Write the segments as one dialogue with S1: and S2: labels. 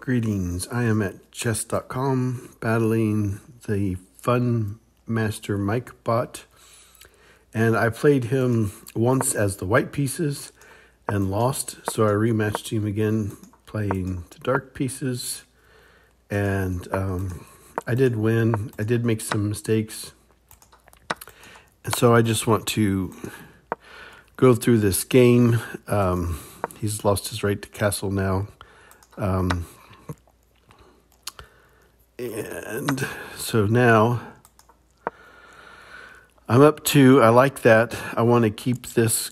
S1: Greetings, I am at chess.com battling the FunMasterMike BOT, and I played him once as the white pieces and lost, so I rematched him again playing the dark pieces, and I did win. I did make some mistakes, and so I just want to go through this game. He's lost his right to castle now. And so now I'm up to, I like that. I want to keep this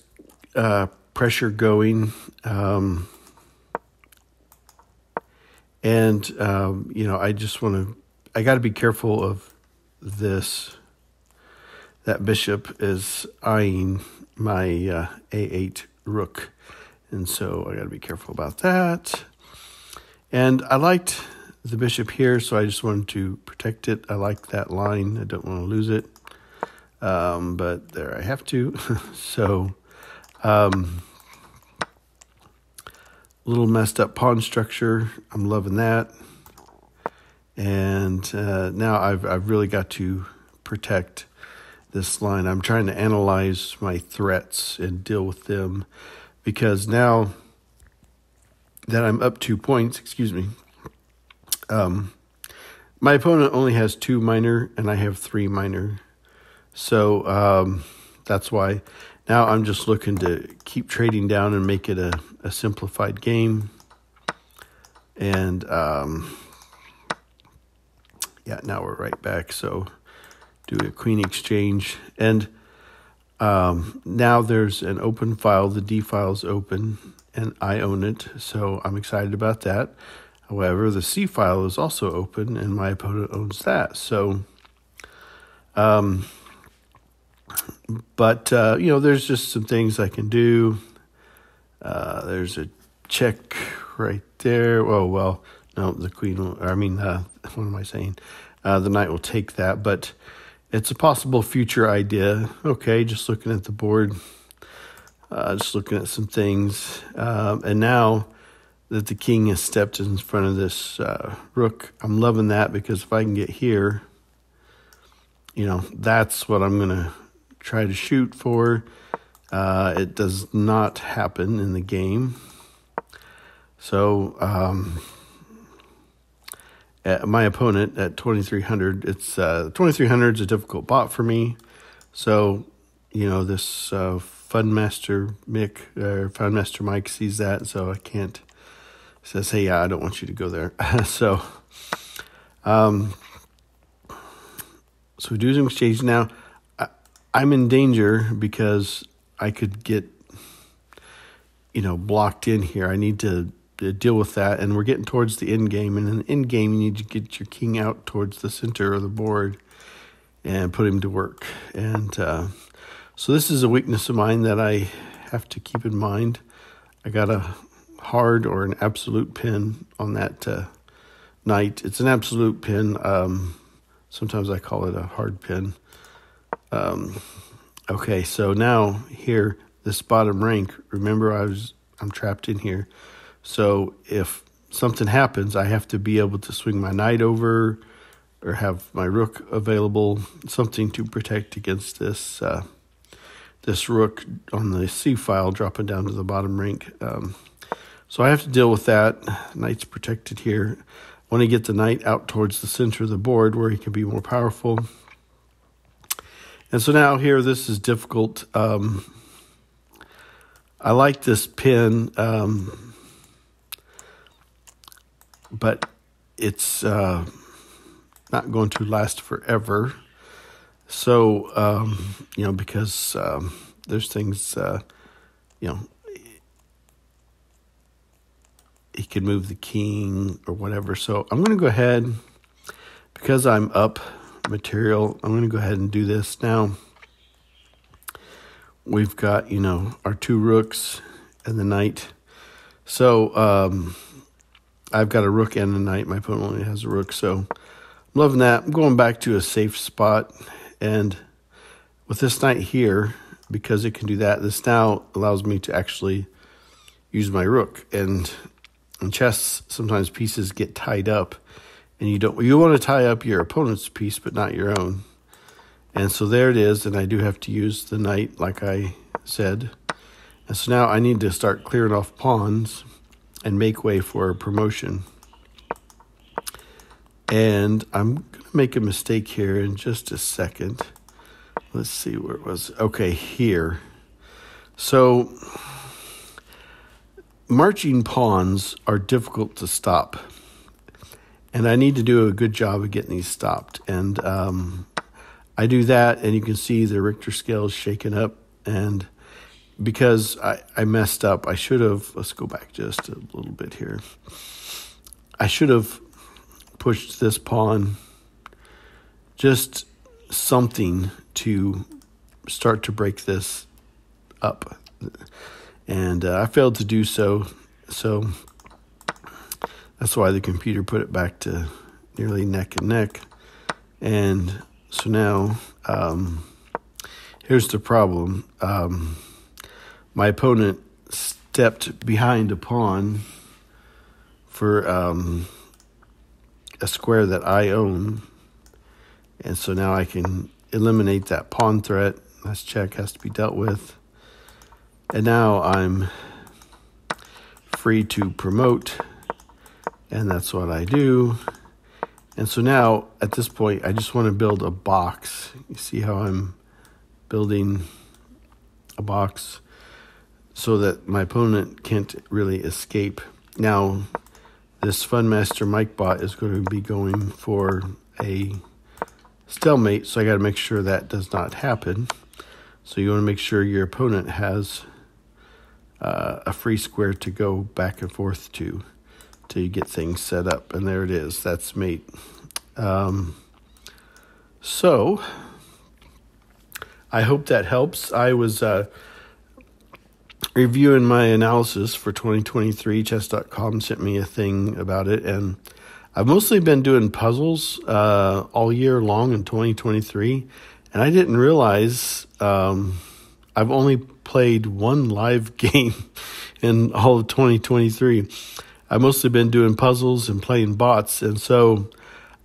S1: pressure going. I just want to, I got to be careful of this. That bishop is eyeing my A8 rook. And so I got to be careful about that. And I liked the bishop here, so I just wanted to protect it. I like that line. I don't want to lose it. But there I have to. So, little messed up pawn structure. I'm loving that. And now I've really got to protect this line. I'm trying to analyze my threats and deal with them, because now that I'm up 2 points, my opponent only has 2 minor and I have 3 minor. So that's why now I'm just looking to keep trading down and make it a simplified game. And yeah, now we're right back. So do a queen exchange. And now there's an open file. The D file is open and I own it. So I'm excited about that. However, the C file is also open, and my opponent owns that. So, there's just some things I can do. There's a check right there. Oh, well, no, the queen will, what am I saying? The knight will take that, but it's a possible future idea. Okay, just looking at the board, just looking at some things. And now that the king has stepped in front of this rook, I'm loving that, because if I can get here, that's what I'm going to try to shoot for. It does not happen in the game. So my opponent at 2300, it's 2300 is a difficult bot for me. So, this FunMasterMike sees that, so I can't. Says, hey, I don't want you to go there. So we do some exchange. Now, I'm in danger because I could get, blocked in here. I need to deal with that. And we're getting towards the end game. And in the end game, you need to get your king out towards the center of the board and put him to work. And so this is a weakness of mine that I have to keep in mind. I got a hard or an absolute pin on that knight. It's an absolute pin. Sometimes I call it a hard pin. Okay, so now here, this bottom rank, remember I'm trapped in here. So if something happens, I have to be able to swing my knight over or have my rook available, something to protect against this this rook on the C file dropping down to the bottom rank. So I have to deal with that. Knight's protected here. I want to get the knight out towards the center of the board where he can be more powerful. And so now here, this is difficult. I like this pin, but it's not going to last forever. So, because there's things, he could move the king or whatever. So I'm going to go ahead, because I'm up material, I'm going to go ahead and do this. Now, we've got, our 2 rooks and the knight. So I've got a rook and a knight. My opponent only has a rook. So I'm loving that. I'm going back to a safe spot. And with this knight here, because it can do that, this now allows me to actually use my rook. And in chess, sometimes pieces get tied up, and you want to tie up your opponent's piece, but not your own. And so there it is, and I do have to use the knight, like I said. And so now I need to start clearing off pawns and make way for a promotion. And I'm going to make a mistake here in just a second. Let's see where it was. Okay, here. So marching pawns are difficult to stop. And I need to do a good job of getting these stopped. And I do that, and you can see the Richter scale is shaken up. And because I messed up, I should have, let's go back just a little bit here. I should have pushed this pawn, just something to start to break this up. And I failed to do so. So that's why the computer put it back to nearly neck and neck. And so now, here's the problem. My opponent stepped behind a pawn for a square that I own. And so now I can eliminate that pawn threat. This check has to be dealt with. And now I'm free to promote. And that's what I do. And so now, at this point, I just want to build a box. You see how I'm building a box so that my opponent can't really escape. Now, this FunMasterMike BOT is going to be going for a stalemate, so I got to make sure that does not happen. So you want to make sure your opponent has a free square to go back and forth to till you get things set up. And there it is. That's mate. So I hope that helps. I was reviewing my analysis for 2023. Chess.com sent me a thing about it, and I've mostly been doing puzzles all year long in 2023, and I didn't realize I've only played one live game in all of 2023. I've mostly been doing puzzles and playing bots, and so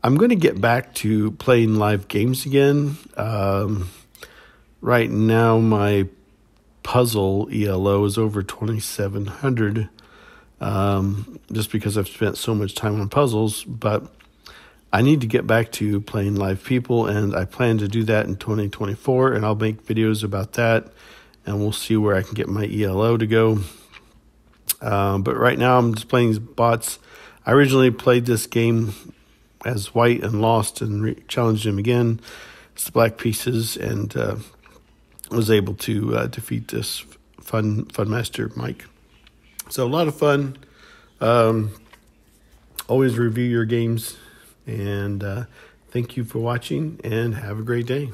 S1: I'm going to get back to playing live games again. Right now, my puzzle ELO is over 2,700, just because I've spent so much time on puzzles, but I need to get back to playing live people, and I plan to do that in 2024, and I'll make videos about that, and we'll see where I can get my ELO to go. But right now I'm just playing bots. I originally played this game as white and lost and challenged him again. It's the black pieces, and was able to defeat this FunMasterMike. So a lot of fun. Always review your games, and thank you for watching, and have a great day.